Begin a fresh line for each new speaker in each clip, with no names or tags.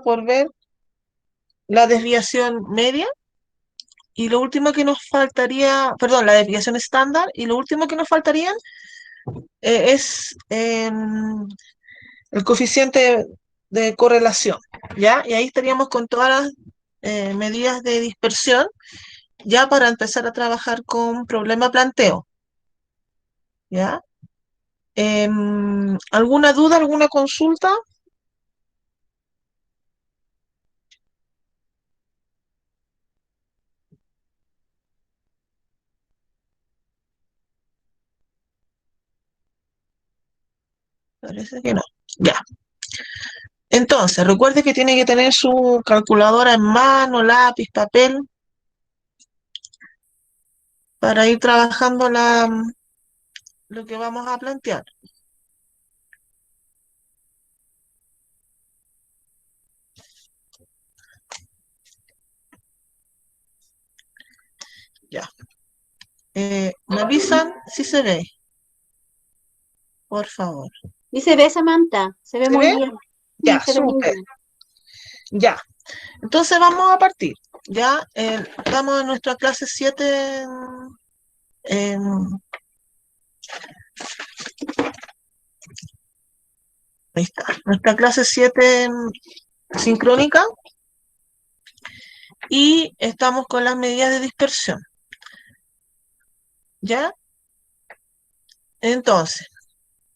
por ver la desviación media y lo último que nos faltaría, perdón, la desviación estándar y lo último que nos faltaría es el coeficiente de correlación, ¿ya? Y ahí estaríamos con todas las medidas de dispersión ya para empezar a trabajar con problema planteo, ¿ya? ¿Alguna duda, alguna consulta? Parece que no. Ya. Entonces, recuerde que tiene que tener su calculadora en mano, lápiz, papel, para ir trabajando lo que vamos a plantear. Ya. Me avisan si se ve, por favor.
Y se ve, Samantha, se ve
¿Se
muy
ve?
bien. Sí,
Ya,
se ve muy
súper.
bien.
Ya. Entonces vamos a partir. Ya estamos en nuestra clase 7. en- Ahí está. Nuestra clase 7 sincrónica y estamos con las medidas de dispersión. ¿Ya? Entonces,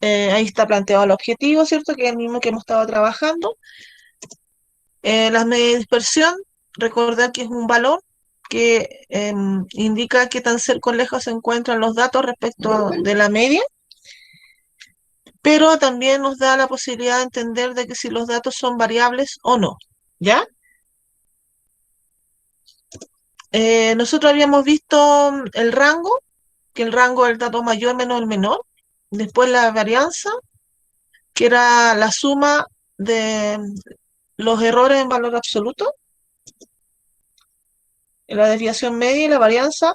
ahí está planteado el objetivo, ¿cierto? Que es el mismo que hemos estado trabajando. Las medidas de dispersión, recordar que es un valor que indica qué tan cerca o lejos se encuentran los datos respecto de la media, pero también nos da la posibilidad de entender de que si los datos son variables o no, ¿ya? Nosotros habíamos visto el rango, que el rango es el dato mayor menos el menor, después la varianza, que era la suma de los errores en valor absoluto, la desviación media y la varianza,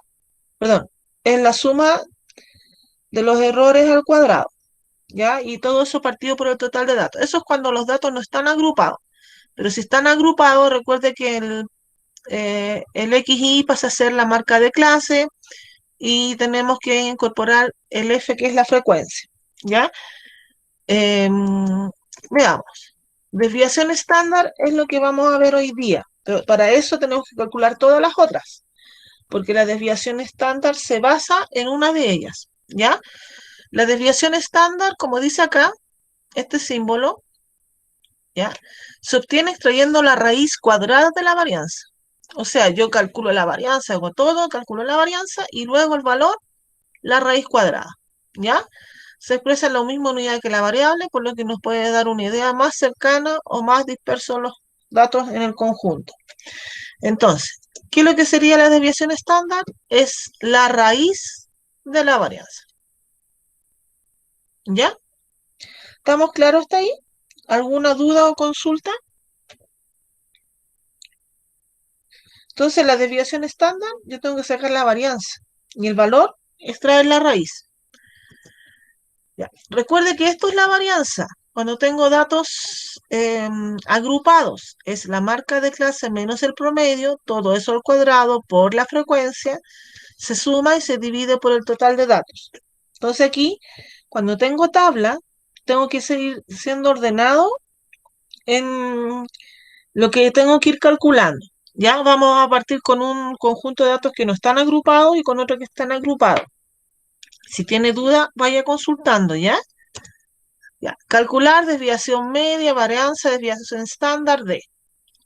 perdón, es la suma de los errores al cuadrado, ¿ya? Y todo eso partido por el total de datos. Eso es cuando los datos no están agrupados. Pero si están agrupados, recuerde que el XY pasa a ser la marca de clase y tenemos que incorporar el F, que es la frecuencia, ¿ya? Veamos. Desviación estándar es lo que vamos a ver hoy día. Pero para eso tenemos que calcular todas las otras, porque la desviación estándar se basa en una de ellas, ¿ya? La desviación estándar, como dice acá, este símbolo, ¿ya? Se obtiene extrayendo la raíz cuadrada de la varianza. O sea, yo calculo la varianza, hago todo, calculo la varianza y luego el valor, la raíz cuadrada, ¿ya? Se expresa lo mismo en unidad que la variable, por lo que nos puede dar una idea más cercana o más dispersos los datos en el conjunto. Entonces, ¿qué es lo que sería la desviación estándar? Es la raíz de la varianza, ¿ya? ¿Estamos claros hasta ahí? ¿Alguna duda o consulta? Entonces, la desviación estándar, yo tengo que sacar la varianza y el valor extraer la raíz. Ya. Recuerde que esto es la varianza. Cuando tengo datos agrupados, es la marca de clase menos el promedio, todo eso al cuadrado por la frecuencia, se suma y se divide por el total de datos. Entonces aquí, cuando tengo tabla, tengo que seguir siendo ordenado en lo que tengo que ir calculando. Ya vamos a partir con un conjunto de datos que no están agrupados y con otros que están agrupados. Si tiene duda, vaya consultando, ¿ya? Ya. Calcular desviación media, varianza, desviación estándar de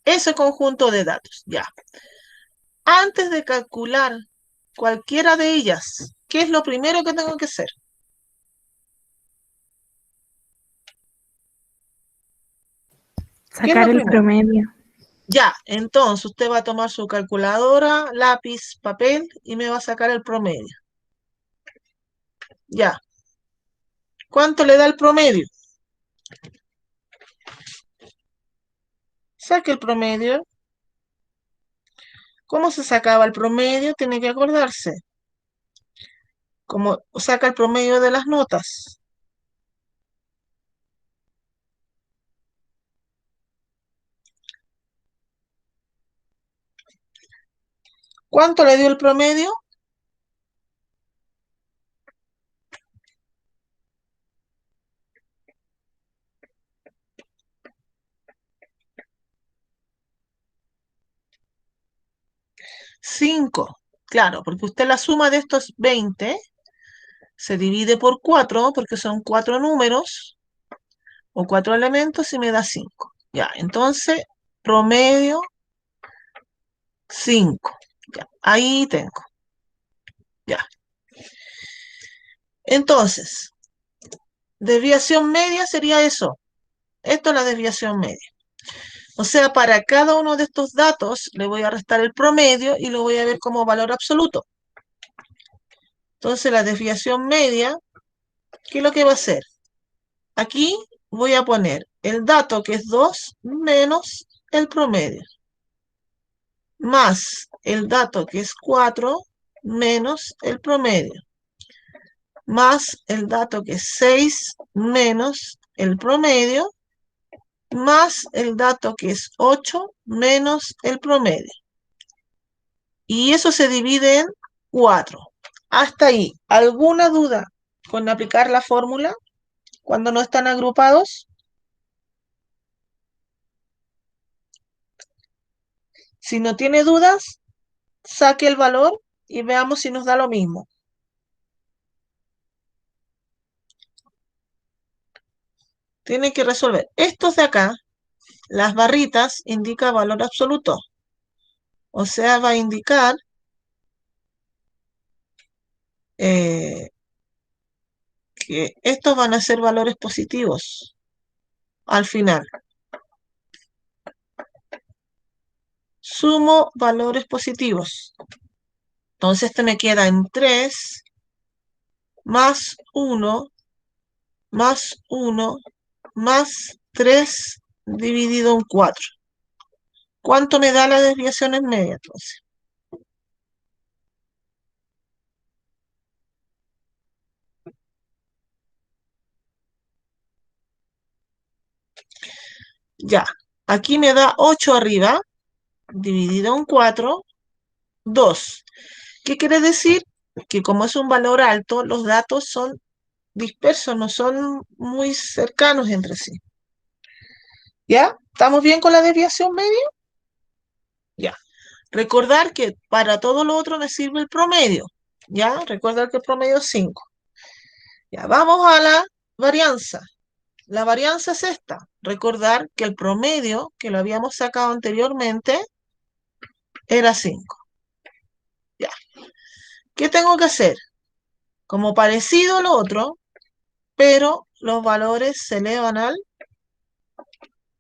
ese conjunto de datos. Ya. Antes de calcular cualquiera de ellas, ¿qué es lo primero que tengo que hacer? ¿Qué es lo
Sacar el
primero?
promedio.
Ya, entonces usted va a tomar su calculadora, lápiz, papel y me va a sacar el promedio. Ya. ¿Cuánto le da el promedio? Saque el promedio. ¿Cómo se sacaba el promedio? Tiene que acordarse. ¿Cómo saca el promedio de las notas? ¿Cuánto le dio el promedio? Cinco. Claro, porque usted la suma de estos 20 se divide por 4, porque son 4 números o 4 elementos y me da 5. Ya, entonces, promedio 5. Ya, ahí tengo. Ya. Entonces, desviación media sería eso. Esto es la desviación media. O sea, para cada uno de estos datos le voy a restar el promedio y lo voy a ver como valor absoluto. Entonces, la desviación media, ¿qué es lo que va a hacer? Aquí voy a poner el dato que es 2 menos el promedio, más el dato que es 4 menos el promedio, más el dato que es 6 menos el promedio, más el dato que es 8 menos el promedio. Y eso se divide en 4. Hasta ahí, ¿alguna duda con aplicar la fórmula cuando no están agrupados? Si no tiene dudas, saque el valor y veamos si nos da lo mismo. Tiene que resolver. Estos de acá, las barritas, indica valor absoluto. O sea, va a indicar que estos van a ser valores positivos al final. Sumo valores positivos. Entonces, este me queda en 3 más 1 más 1 más 3 dividido en 4. ¿Cuánto me da la desviación en media, entonces? Ya, aquí me da 8 arriba, dividido en 4, 2. ¿Qué quiere decir? Que como es un valor alto, los datos son dispersos, no son muy cercanos entre sí. ¿Ya? ¿Estamos bien con la desviación media? Ya. Recordar que para todo lo otro me sirve el promedio. ¿Ya? Recordar que el promedio es 5. Ya, vamos a la varianza. La varianza es esta. Recordar que el promedio, que lo habíamos sacado anteriormente, era 5. Ya. ¿Qué tengo que hacer? Como parecido a lo otro, pero los valores se elevan al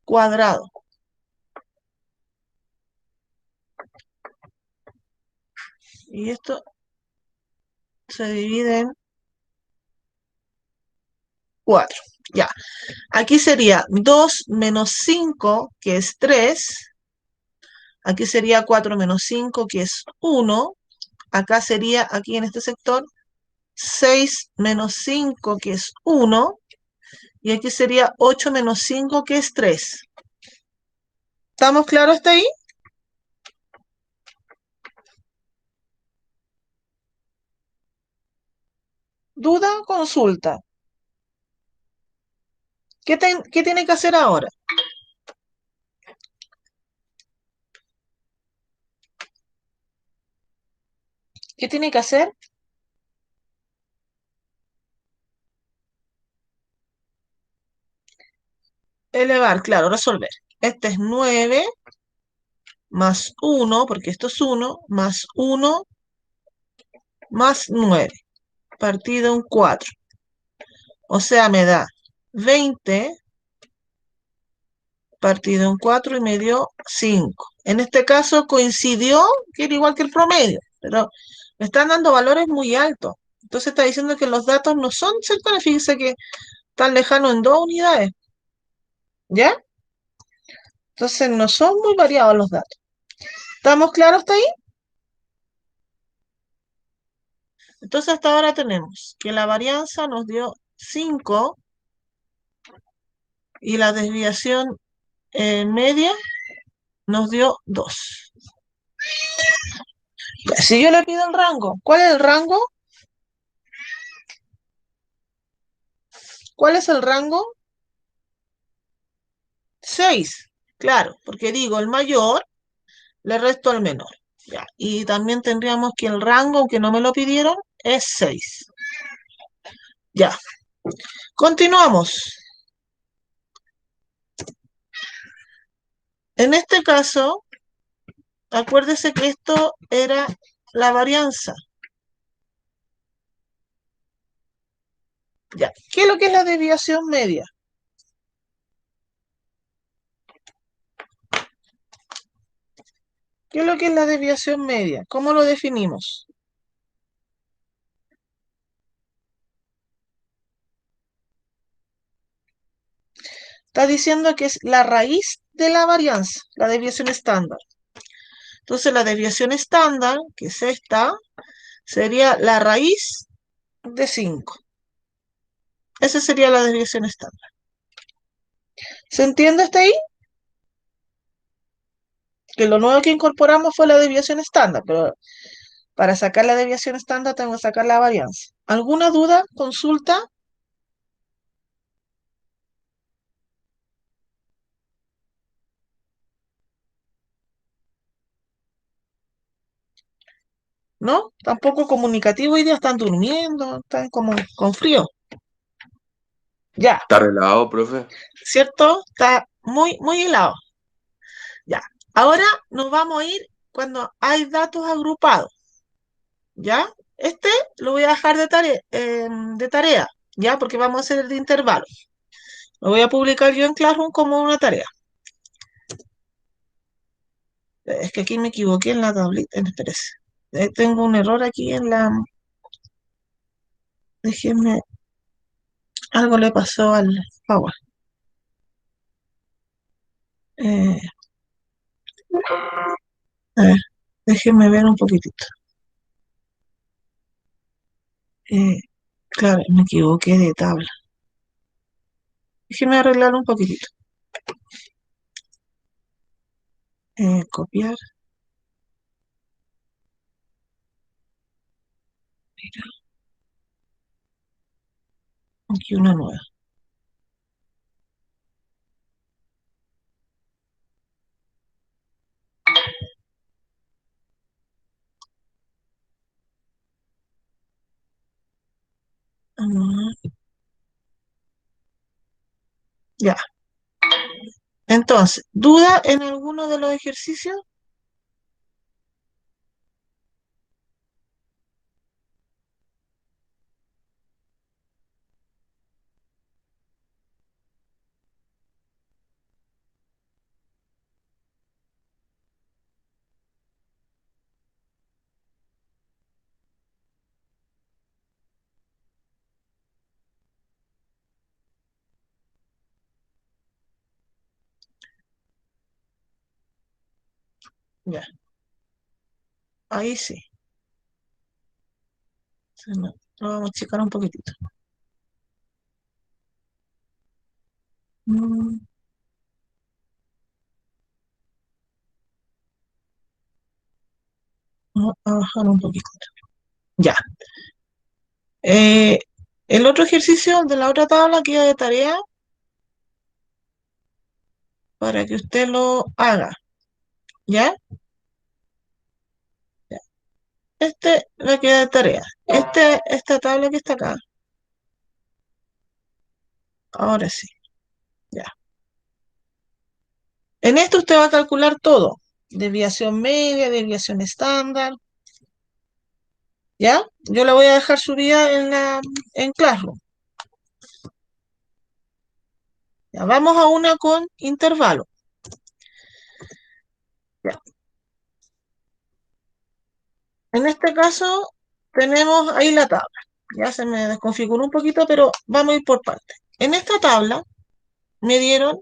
cuadrado. Y esto se divide en 4. Ya. Aquí sería 2 menos 5, que es 3. Aquí sería 4 menos 5, que es 1. Acá sería, aquí en este sector, 6 menos 5, que es 1. Y aquí sería 8 menos 5, que es 3. ¿Estamos claros hasta ahí? ¿Duda? Consulta. ¿Qué tiene que hacer ahora? ¿Qué tiene que hacer? Elevar, claro, resolver. Este es 9 más 1, porque esto es 1, más 1 más 9, partido en 4. O sea, me da 20 partido en 4 y me dio 5. En este caso coincidió que era igual que el promedio, pero me están dando valores muy altos. Entonces está diciendo que los datos no son cercanos, fíjense que están lejanos en 2 unidades, ¿ya? Entonces no son muy variados los datos. ¿Estamos claros hasta ahí? Entonces hasta ahora tenemos que la varianza nos dio 5 y la desviación media nos dio 2. Si yo le pido el rango, ¿cuál es el rango? ¿Cuál es el rango? 6, claro, porque digo el mayor, le resto al menor. Ya. Y también tendríamos que el rango, aunque no me lo pidieron, es 6. Ya. Continuamos. En este caso, acuérdese que esto era la varianza. Ya. ¿Qué es lo que es la desviación media? ¿Qué es lo que es la desviación media? ¿Cómo lo definimos? Está diciendo que es la raíz de la varianza, la desviación estándar. Entonces, la desviación estándar, que es esta, sería la raíz de 5. Esa sería la desviación estándar. ¿Se entiende hasta ahí? Que lo nuevo que incorporamos fue la desviación estándar, pero para sacar la desviación estándar tengo que sacar la varianza. ¿Alguna duda? ¿Consulta? ¿No? Tampoco comunicativo hoy día, están durmiendo, están como con frío. Ya,
¿Está relajado, profe?
¿cierto? Está muy, muy helado. Ya. Ahora nos vamos a ir cuando hay datos agrupados. ¿Ya? Este lo voy a dejar de tarea, ¿ya? Porque vamos a hacer el de intervalo. Lo voy a publicar yo en Classroom como una tarea. Es que aquí me equivoqué en la tablita, espérese. Tengo un error aquí en la... Déjenme... Algo le pasó al Power. Eh, a ver, déjenme ver un poquitito. Eh, claro, me equivoqué de tabla. Déjenme arreglar un poquitito. Copiar. Mira, aquí una nueva. Ah, ya. Entonces, ¿duda en alguno de los ejercicios? Ya, ahí sí. Lo vamos a checar un poquitito. Mm, Vamos a bajar un poquito. Ya. Eh, el otro ejercicio de la otra tabla queda de tarea para que usted lo haga. ¿Ya? Ya. Este le queda de tarea. Esta tabla que está acá. Ahora sí. Ya. En esto usted va a calcular todo. Desviación media, desviación estándar. ¿Ya? Yo la voy a dejar subida en Classroom. Ya, vamos a una con intervalo. Ya. En este caso, tenemos ahí la tabla. Ya se me desconfiguró un poquito, pero vamos a ir por partes. En esta tabla me dieron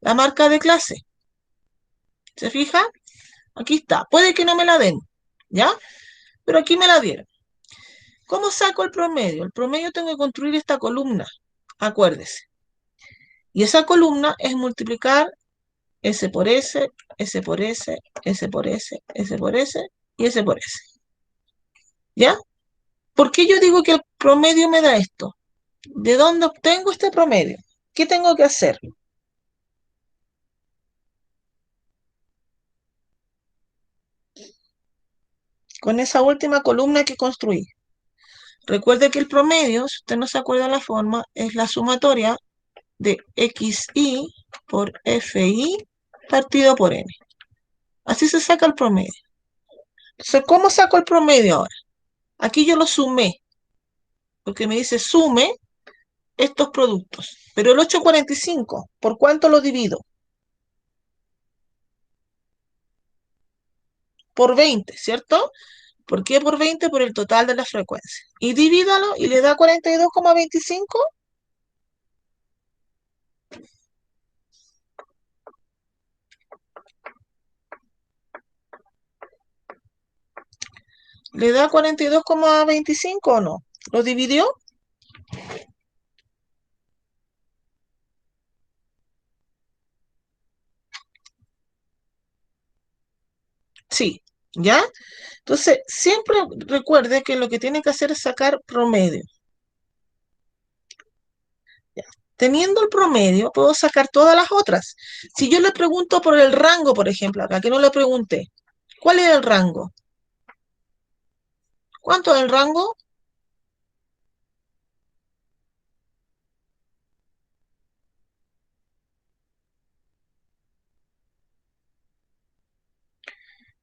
la marca de clase. ¿Se fija? Aquí está. Puede que no me la den, ¿ya? Pero aquí me la dieron. ¿Cómo saco el promedio? El promedio tengo que construir esta columna, acuérdese. Y esa columna es multiplicar S por S, S por S, S por S, S por S y S por S. ¿Ya? ¿Por qué yo digo que el promedio me da esto? ¿De dónde obtengo este promedio? ¿Qué tengo que hacer? Con esa última columna que construí. Recuerde que el promedio, si usted no se acuerda la forma, es la sumatoria de xi por fi partido por n. Así se saca el promedio. Entonces, ¿cómo saco el promedio ahora? Aquí yo lo sumé, porque me dice sume estos productos. Pero el 8,45, ¿por cuánto lo divido? Por 20, ¿cierto? ¿Por qué por 20? Por el total de la frecuencia. Y divídalo y le da 42,25. ¿Le da 42,25 o no? ¿Lo dividió? Sí, ¿ya? Entonces, siempre recuerde que lo que tiene que hacer es sacar promedio. ¿Ya? Teniendo el promedio, puedo sacar todas las otras. Si yo le pregunto por el rango, por ejemplo, acá que no le pregunté, ¿cuál es el rango? ¿Cuánto es el rango?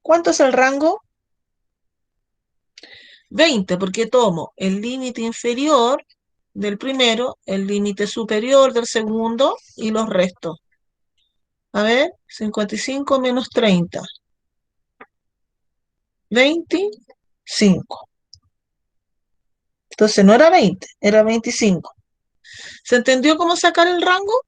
¿Cuánto es el rango? 20, porque tomo el límite inferior del primero, el límite superior del segundo y los restos. A ver, 55 menos 30. 25. Entonces no era 20, era 25. ¿Se entendió cómo sacar el rango?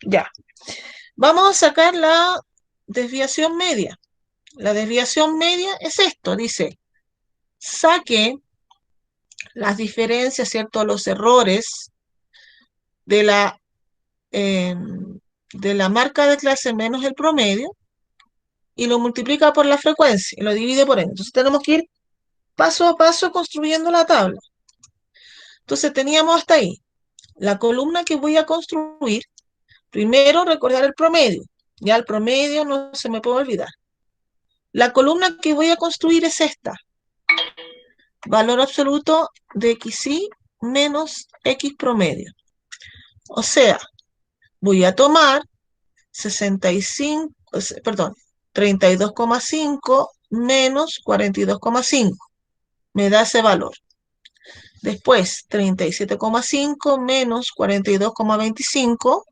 Ya. Vamos a sacar la desviación media. La desviación media es esto, dice, saque las diferencias, ¿cierto? Los errores de la, eh, de la marca de clase menos el promedio y lo multiplica por la frecuencia y lo divide por n. Entonces tenemos que ir paso a paso construyendo la tabla. Entonces teníamos hasta ahí. La columna que voy a construir, primero recordar el promedio. Ya el promedio no se me puede olvidar. La columna que voy a construir es esta. Valor absoluto de xi menos x promedio. O sea, voy a tomar 65, perdón, 32,5 menos 42,5. Me da ese valor. Después, 37,5 menos 42,25.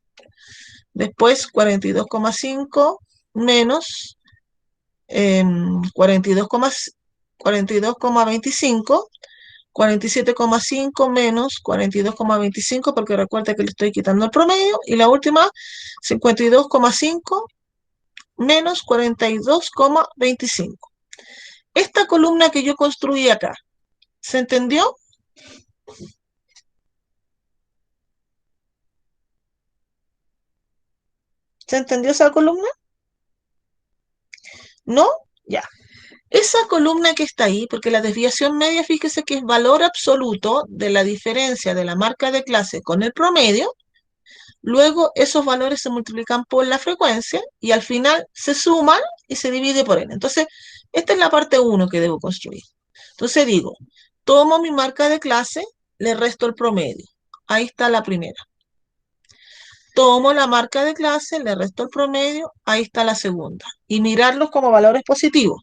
Después, 42,5 menos 42,25. 47,5 menos 42,25, porque recuerda que le estoy quitando el promedio. Y la última, 52,5 menos 42,25. Esta columna que yo construí acá, ¿se entendió? ¿Se entendió esa columna? ¿No? Ya. Esa columna que está ahí, porque la desviación media, fíjese que es valor absoluto de la diferencia de la marca de clase con el promedio. Luego esos valores se multiplican por la frecuencia y al final se suman y se divide por n. Entonces, esta es la parte 1 que debo construir. Entonces digo, tomo mi marca de clase, le resto el promedio. Ahí está la primera. Tomo la marca de clase, le resto el promedio, ahí está la segunda. Y mirarlos como valores positivos.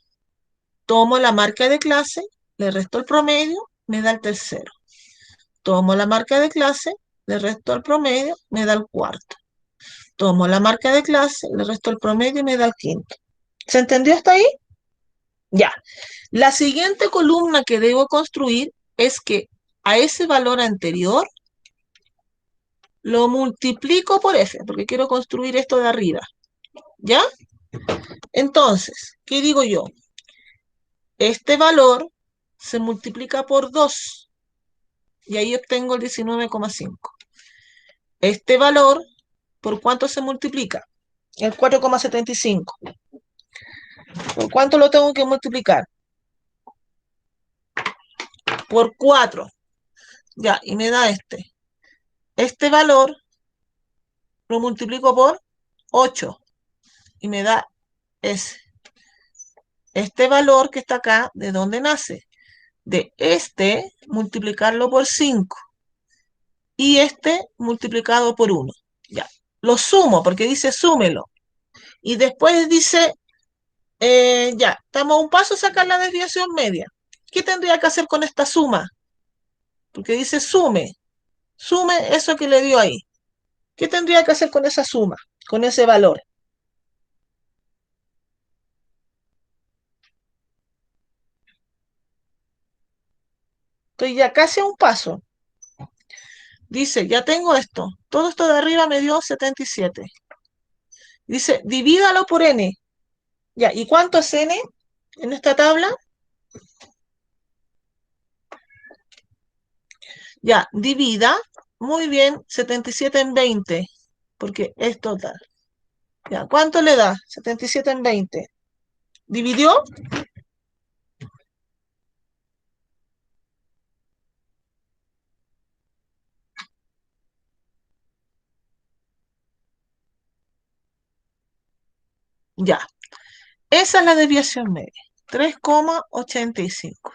Tomo la marca de clase, le resto el promedio, me da el tercero. Tomo la marca de clase, le resto el promedio, me da el cuarto. Tomo la marca de clase, le resto el promedio y me da el quinto. ¿Se entendió hasta ahí? Ya. La siguiente columna que debo construir es que a ese valor anterior lo multiplico por f, porque quiero construir esto de arriba. ¿Ya? Entonces, ¿qué digo yo? Este valor se multiplica por 2 y ahí obtengo el 19,5. Este valor, ¿por cuánto se multiplica? el 4,75. ¿Por cuánto lo tengo que multiplicar? Por 4. Ya, y me da este. Este valor lo multiplico por 8 y me da ese. Este valor que está acá, ¿de dónde nace? De este multiplicarlo por 5 y este multiplicado por 1. Ya, lo sumo porque dice súmelo. Y después dice, ya, estamos a un paso a sacar la desviación media. ¿Qué tendría que hacer con esta suma? Porque dice sume eso que le dio ahí. ¿Qué tendría que hacer con esa suma, con ese valor? Estoy ya casi a un paso. Dice, ya tengo esto. Todo esto de arriba me dio 77. Dice, divídalo por n. Ya, ¿y cuánto es n en esta tabla? Ya, divida, muy bien, 77 en 20, porque es total. Ya, ¿cuánto le da? 77 en 20. ¿Dividió? Ya. Esa es la desviación media. 3,85.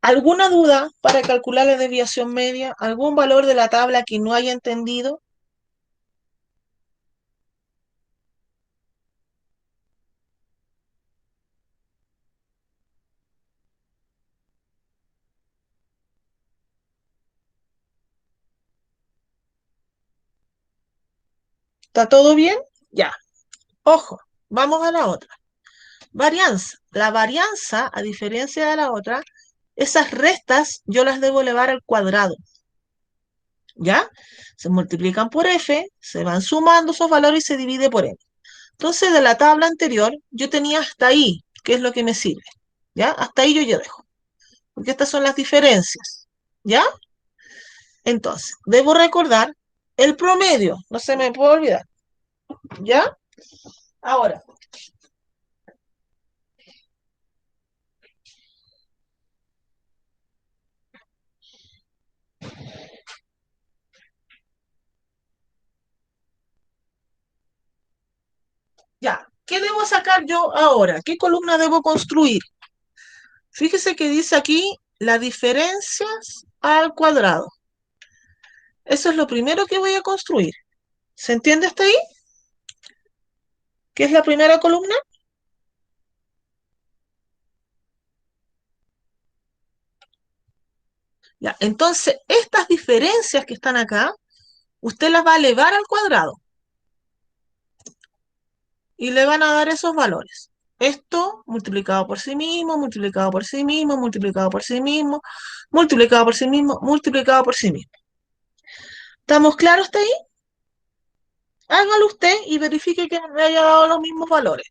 ¿Alguna duda para calcular la desviación media? ¿Algún valor de la tabla que no haya entendido? ¿Está todo bien? Ya. Ojo, vamos a la otra. Varianza. La varianza, a diferencia de la otra, esas restas yo las debo elevar al cuadrado. ¿Ya? Se multiplican por f, se van sumando esos valores y se divide por n. Entonces, de la tabla anterior, yo tenía hasta ahí, que es lo que me sirve. ¿Ya? Hasta ahí yo ya dejo. Porque estas son las diferencias. ¿Ya? Entonces, debo recordar el promedio. No se me puede olvidar. ¿Ya? Ahora, ya. ¿Qué debo sacar yo ahora? ¿Qué columna debo construir? Fíjese que dice aquí las diferencias al cuadrado. Eso es lo primero que voy a construir. ¿Se entiende hasta ahí? ¿Qué es la primera columna? Ya, entonces, estas diferencias que están acá, usted las va a elevar al cuadrado y le van a dar esos valores. Esto multiplicado por sí mismo, multiplicado por sí mismo, multiplicado por sí mismo, multiplicado por sí mismo, multiplicado por sí mismo. ¿Estamos claros hasta ahí? Hágalo usted y verifique que me haya dado los mismos valores.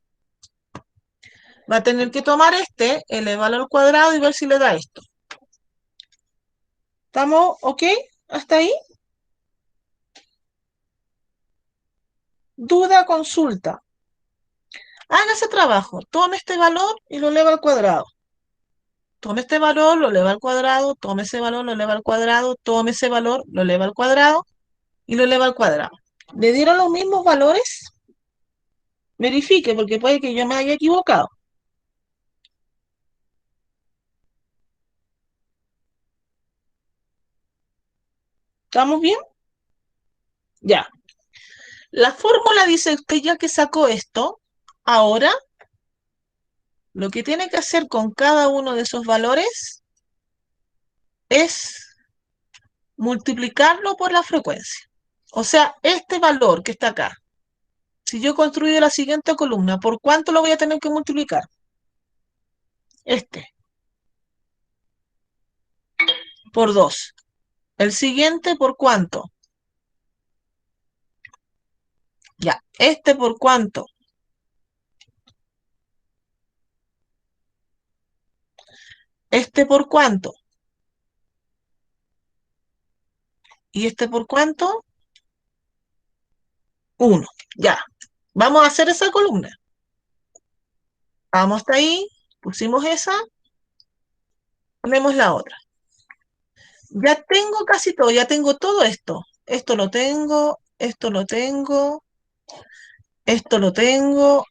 Va a tener que tomar este, elevarlo al cuadrado y ver si le da esto. ¿Estamos ok? ¿Hasta ahí? Duda, consulta. Haga ese trabajo. Tome este valor y lo eleva al cuadrado. Tome este valor, lo eleva al cuadrado. Tome ese valor, lo eleva al cuadrado. Tome ese valor, lo eleva al cuadrado y lo eleva al cuadrado. ¿Le dieron los mismos valores? Verifique, porque puede que yo me haya equivocado. ¿Estamos bien? Ya. La fórmula dice usted ya que sacó esto. Ahora, lo que tiene que hacer con cada uno de esos valores es multiplicarlo por la frecuencia. O sea, este valor que está acá, si yo construyo la siguiente columna, ¿por cuánto lo voy a tener que multiplicar? Este, por 2. El siguiente, ¿por cuánto? Ya, este por cuánto. Este por cuánto. Y este por cuánto. 1. Ya. Vamos a hacer esa columna. Vamos hasta ahí, pusimos esa, ponemos la otra. Ya tengo casi todo, ya tengo todo esto. Esto lo tengo, esto lo tengo, esto lo tengo,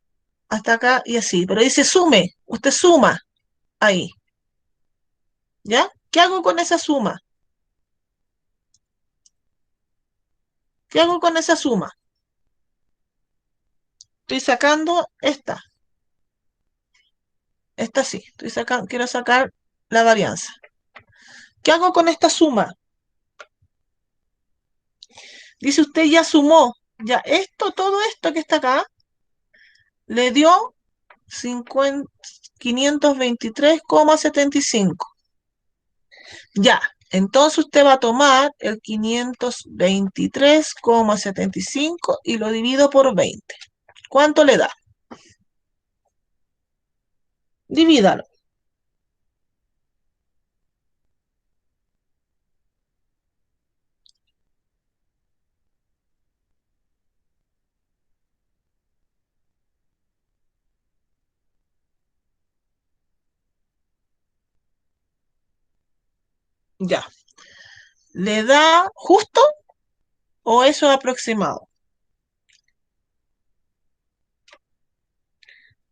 hasta acá y así. Pero dice sume, usted suma ahí. ¿Ya? ¿Qué hago con esa suma? ¿Qué hago con esa suma? Estoy sacando esta sí, estoy sacando, quiero sacar la varianza. ¿Qué hago con esta suma? Dice usted ya sumó, ya esto, todo esto que está acá, le dio 523,75. Ya, entonces usted va a tomar el 523,75 y lo divido por 20. ¿Cuánto le da? Divídalo. Ya. ¿Le da justo o eso es aproximado?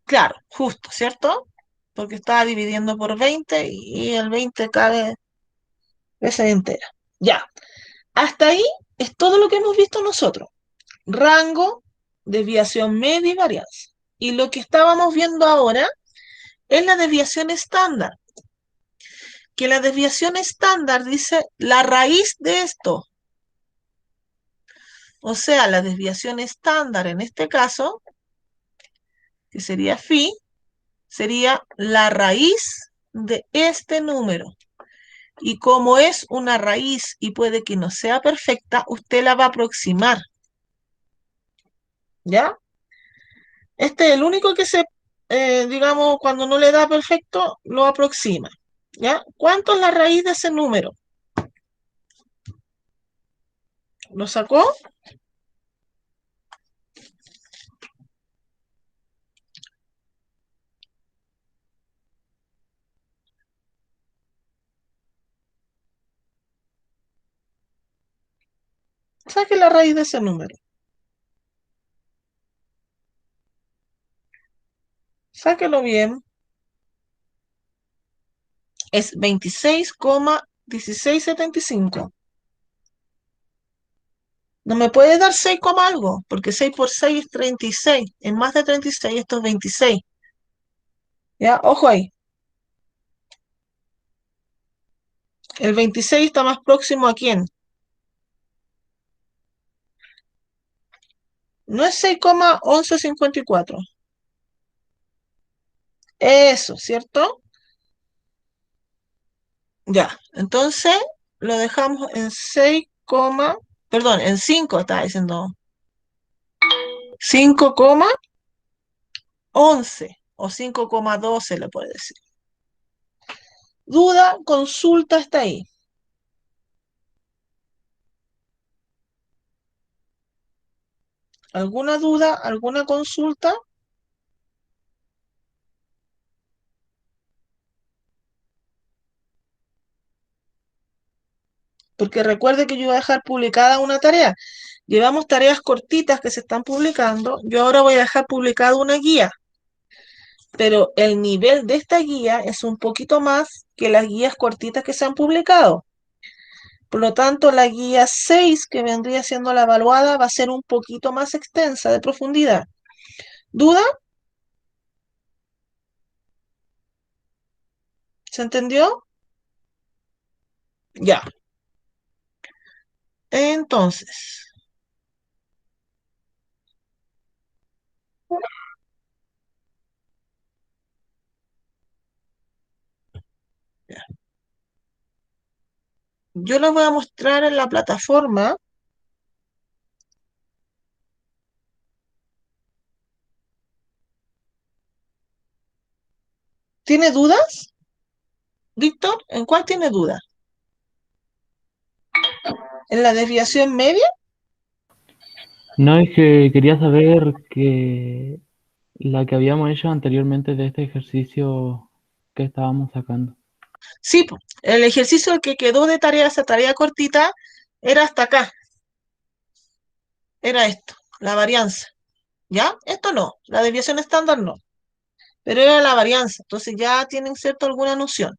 Claro, justo, ¿cierto? Porque estaba dividiendo por 20 y el 20 cabe esa entera. Ya. Hasta ahí es todo lo que hemos visto nosotros. Rango, desviación media y varianza. Y lo que estábamos viendo ahora es la desviación estándar. Que la desviación estándar dice la raíz de esto. O sea, la desviación estándar en este caso, que sería phi, sería la raíz de este número. Y como es una raíz y puede que no sea perfecta, usted la va a aproximar. ¿Ya? Este es el único que digamos, cuando no le da perfecto, lo aproxima. ¿Ya? ¿Cuánto es la raíz de ese número? ¿Lo sacó? Saque la raíz de ese número. Sáquelo bien. Es 26,1675. No me puede dar 6, algo, porque 6 por 6 es 36. Es más de 36, esto es 26. ¿Ya? Ojo ahí. El 26 está más próximo a quién. No es 6,1154. Eso, ¿cierto? Ya. Entonces lo dejamos en 6, perdón, en 5 está diciendo. 5,11 o 5,12 le puede decir. Duda, consulta está ahí. ¿Alguna duda? ¿Alguna consulta? Porque recuerde que yo voy a dejar publicada una tarea. Llevamos tareas cortitas que se están publicando. Yo ahora voy a dejar publicada una guía, pero el nivel de esta guía es un poquito más que las guías cortitas que se han publicado. Por lo tanto, la guía 6, que vendría siendo la evaluada, va a ser un poquito más extensa, de profundidad. ¿Duda? ¿Se entendió? Ya. Entonces, ya. Yo les voy a mostrar en la plataforma. ¿Tiene dudas, Víctor? ¿En cuál tiene duda? ¿En la desviación media?
No, es que quería saber que la que habíamos hecho anteriormente de este ejercicio que estábamos sacando.
Sí, po, el ejercicio que quedó de tarea, esa tarea cortita, era hasta acá, era esto, la varianza, ¿ya? Esto no, la desviación estándar no, pero era la varianza, entonces ya tienen cierto alguna noción.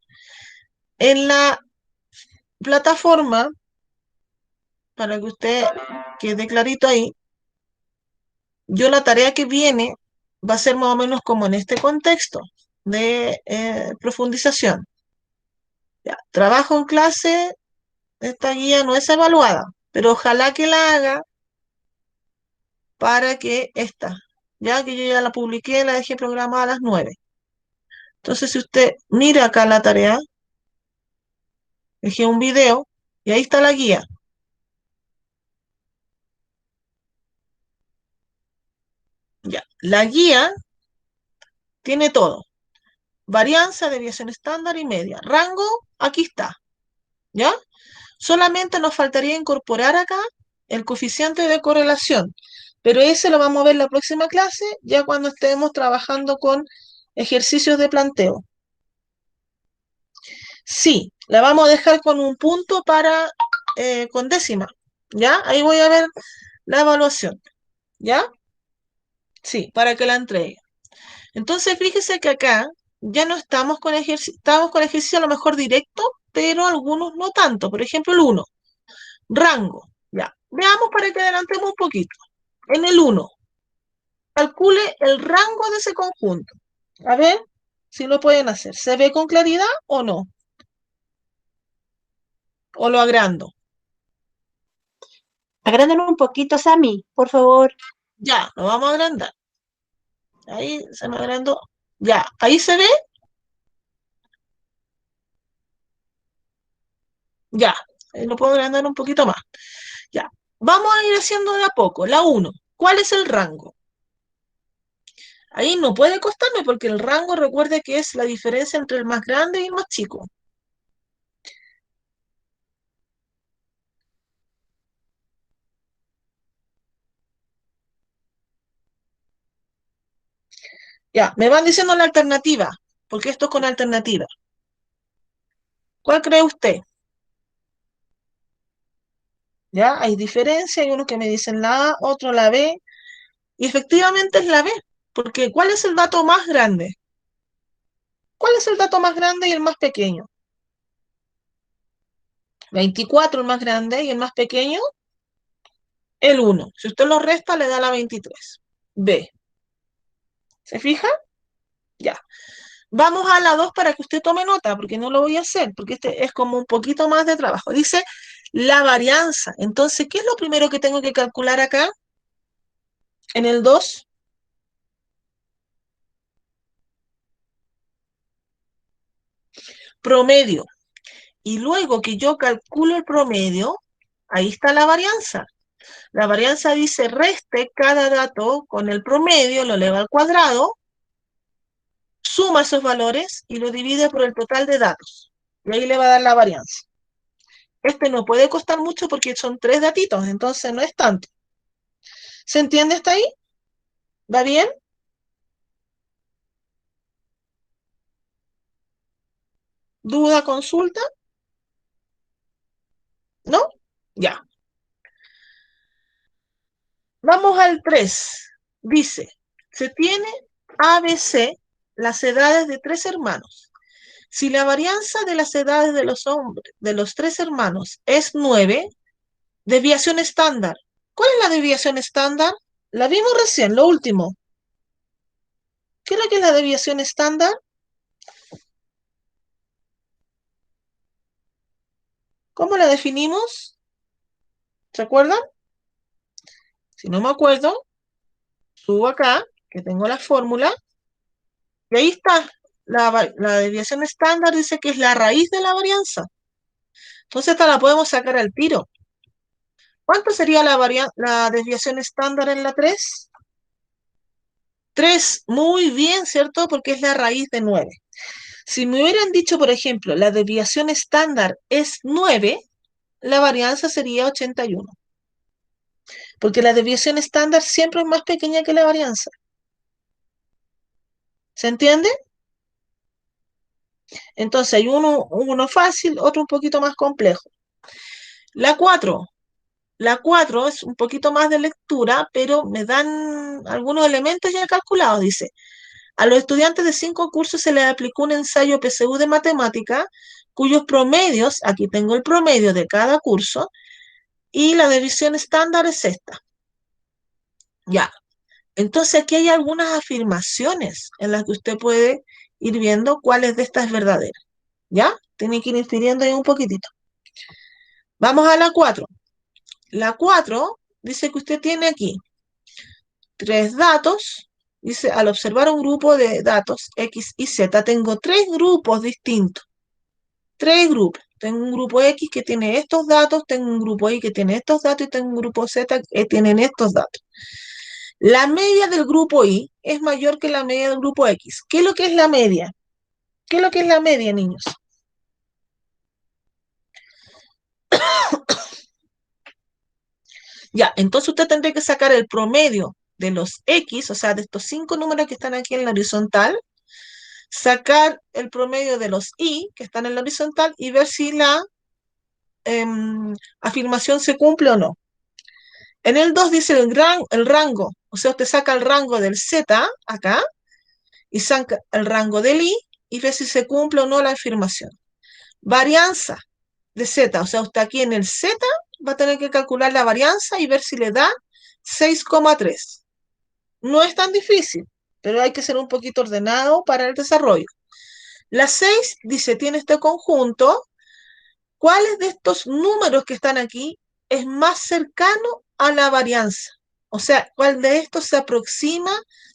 En la plataforma, para que usted quede clarito ahí, yo la tarea que viene va a ser más o menos como en este contexto de profundización. Ya, trabajo en clase, esta guía no es evaluada, pero ojalá que la haga para que esta, ya que yo ya la publiqué, la dejé programada a las 9. Entonces, si usted mira acá la tarea, dejé un video y ahí está la guía. Ya, la guía tiene todo. Varianza, desviación estándar y media. Rango, aquí está, ¿ya? Solamente nos faltaría incorporar acá el coeficiente de correlación, pero ese lo vamos a ver en la próxima clase, ya cuando estemos trabajando con ejercicios de planteo. Sí, la vamos a dejar con un punto para, con décima, ¿ya? Ahí voy a ver la evaluación, ¿ya? Sí, para que la entregue. Entonces, fíjese que acá ya no estamos con ejercicio, estamos con ejercicio a lo mejor directo, pero algunos no tanto. Por ejemplo, el uno, rango, ya. Veamos para que adelantemos un poquito. En el uno, calcule el rango de ese conjunto. A ver si lo pueden hacer. ¿Se ve con claridad o no? ¿O lo agrando?
Agrándalo un poquito, Sammy, por favor.
Ya, lo vamos a agrandar. Ahí se me agrandó. Ya, ahí se ve. Ya, lo puedo agrandar un poquito más. Ya, vamos a ir haciendo de a poco. La uno, ¿cuál es el rango? Ahí no puede costarme porque el rango, recuerde que es la diferencia entre el más grande y el más chico. Ya, me van diciendo la alternativa, porque esto es con alternativa. ¿Cuál cree usted? Ya, hay diferencia, hay unos que me dicen la A, otro la B, y efectivamente es la B, porque ¿cuál es el dato más grande? ¿Cuál es el dato más grande y el más pequeño? 24 el más grande y el más pequeño, el uno. Si usted lo resta, le da la 23. B. ¿Se fija? Ya. Vamos a la 2 para que usted tome nota, porque no lo voy a hacer, porque este es como un poquito más de trabajo. Dice la varianza. Entonces, ¿qué es lo primero que tengo que calcular acá? En el 2, promedio. Y luego que yo calculo el promedio, ahí está la varianza. La varianza dice reste cada dato con el promedio, lo eleva al cuadrado, suma esos valores y lo divide por el total de datos. Y ahí le va a dar la varianza. Este no puede costar mucho porque son 3 datitos, entonces no es tanto. ¿Se entiende hasta ahí? ¿Va bien? ¿Duda, consulta? ¿No? Ya. Vamos al 3. Dice, se tiene ABC las edades de 3 hermanos. Si la varianza de las edades de los hombres, de los 3 hermanos, es 9, desviación estándar. ¿Cuál es la desviación estándar? La vimos recién, lo último. ¿Qué es lo que es la desviación estándar? ¿Cómo la definimos? ¿Se acuerdan? Si no me acuerdo, subo acá, que tengo la fórmula, y ahí está. La desviación estándar dice que es la raíz de la varianza. Entonces esta la podemos sacar al tiro. ¿Cuánto sería la desviación estándar en la 3? 3, muy bien, ¿cierto? Porque es la raíz de 9. Si me hubieran dicho, por ejemplo, la desviación estándar es 9, la varianza sería 81. porque la desviación estándar siempre es más pequeña que la varianza. ¿Se entiende? Entonces hay uno fácil, otro un poquito más complejo. La 4. La 4 es un poquito más de lectura, pero me dan algunos elementos ya calculados. Dice, a los estudiantes de 5 cursos se les aplicó un ensayo PSU de matemática, cuyos promedios, aquí tengo el promedio de cada curso, y la división estándar es esta. Ya, entonces aquí hay algunas afirmaciones en las que usted puede ir viendo cuáles de estas es verdadera. ¿Ya? Tiene que ir infiriendo ahí un poquitito. Vamos a la 4. La 4 dice que usted tiene aquí 3 datos. Dice, al observar un grupo de datos X y Z, tengo 3 grupos distintos. 3 grupos. Tengo un grupo X que tiene estos datos, tengo un grupo Y que tiene estos datos y tengo un grupo Z que tienen estos datos. La media del grupo Y es mayor que la media del grupo X. ¿Qué es lo que es la media? ¿Qué es lo que es la media, niños? Ya, entonces usted tendría que sacar el promedio de los X, o sea, de estos 5 números que están aquí en la horizontal, sacar el promedio de los Y que están en la horizontal y ver si la afirmación se cumple o no. En el 2 dice el rango, o sea, usted saca el rango del Z acá y saca el rango del Y ve si se cumple o no la afirmación. Varianza de Z, o sea, usted aquí en el Z va a tener que calcular la varianza y ver si le da 6,3. No es tan difícil, pero hay que ser un poquito ordenado para el desarrollo. La 6 dice, tiene este conjunto, ¿cuáles de estos números que están aquí es más cercano a la varianza? O sea, ¿cuál de estos se aproxima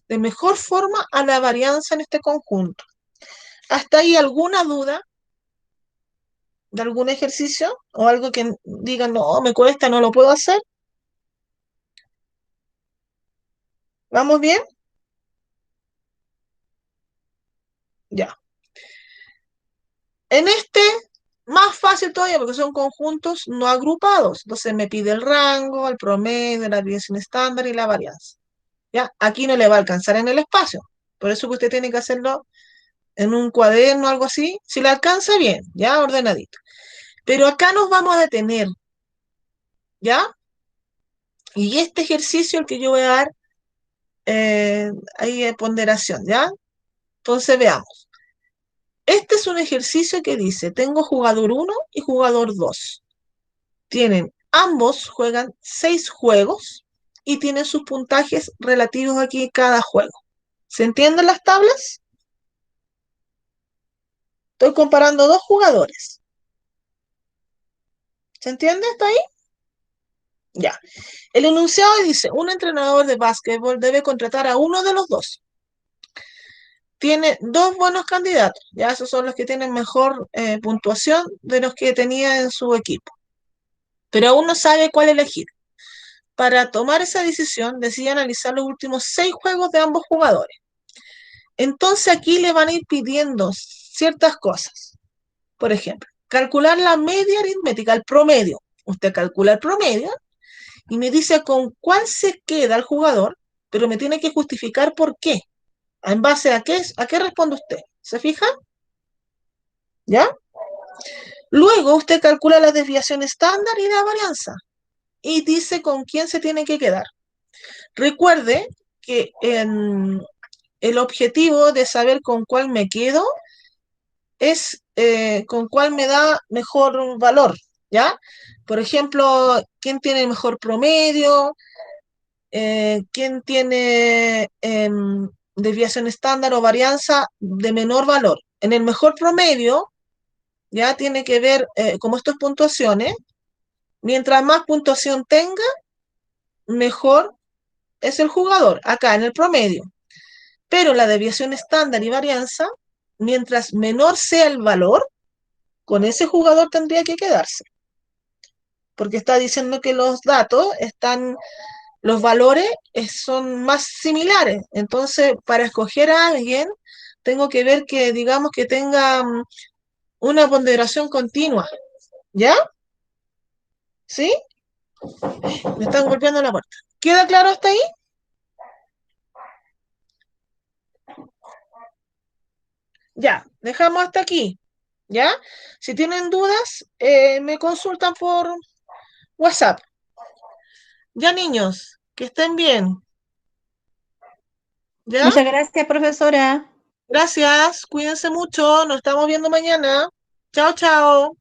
de mejor forma a la varianza en este conjunto? ¿Hasta ahí alguna duda de algún ejercicio o algo que digan, no, me cuesta, no lo puedo hacer? ¿Vamos bien? Ya. En este, más fácil todavía porque son conjuntos no agrupados. Entonces me pide el rango, el promedio, la desviación estándar y la varianza. ¿Ya? Aquí no le va a alcanzar en el espacio. Por eso que usted tiene que hacerlo en un cuaderno o algo así. Si le alcanza, bien, ya ordenadito. Pero acá nos vamos a detener, ¿ya? Y este ejercicio, el que yo voy a dar, ahí de ponderación, ¿ya? Entonces veamos. Este es un ejercicio que dice, tengo jugador 1 y jugador 2. Ambos juegan 6 juegos y tienen sus puntajes relativos aquí en cada juego. ¿Se entienden las tablas? Estoy comparando 2 jugadores. ¿Se entiende hasta ahí? Ya. El enunciado dice, un entrenador de básquetbol debe contratar a uno de los dos. Tiene 2 buenos candidatos, ya esos son los que tienen mejor puntuación de los que tenía en su equipo. Pero aún no sabe cuál elegir. Para tomar esa decisión, decide analizar los últimos 6 juegos de ambos jugadores. Entonces aquí le van a ir pidiendo ciertas cosas. Por ejemplo, calcular la media aritmética, el promedio. Usted calcula el promedio y me dice con cuál se queda el jugador, pero me tiene que justificar por qué. ¿En base a qué responde usted? ¿Se fija? ¿Ya? Luego usted calcula la desviación estándar y la varianza y dice con quién se tiene que quedar. Recuerde que el objetivo de saber con cuál me quedo es con cuál me da mejor valor, ¿ya? Por ejemplo, ¿quién tiene mejor promedio? ¿Quién tiene desviación estándar o varianza de menor valor? En el mejor promedio, ya tiene que ver, como esto es puntuaciones, mientras más puntuación tenga, mejor es el jugador, acá en el promedio. Pero la desviación estándar y varianza, mientras menor sea el valor, con ese jugador tendría que quedarse. Porque está diciendo que los datos están, los valores son más similares. Entonces, para escoger a alguien, tengo que ver que, digamos, que tenga una ponderación continua. ¿Ya? ¿Sí? Me están golpeando la puerta. ¿Queda claro hasta ahí? Ya, dejamos hasta aquí. ¿Ya? Si tienen dudas, me consultan por WhatsApp. Ya, niños, que estén bien. ¿Ya?
Muchas gracias, profesora.
Gracias, cuídense mucho, nos estamos viendo mañana. Chao, chao.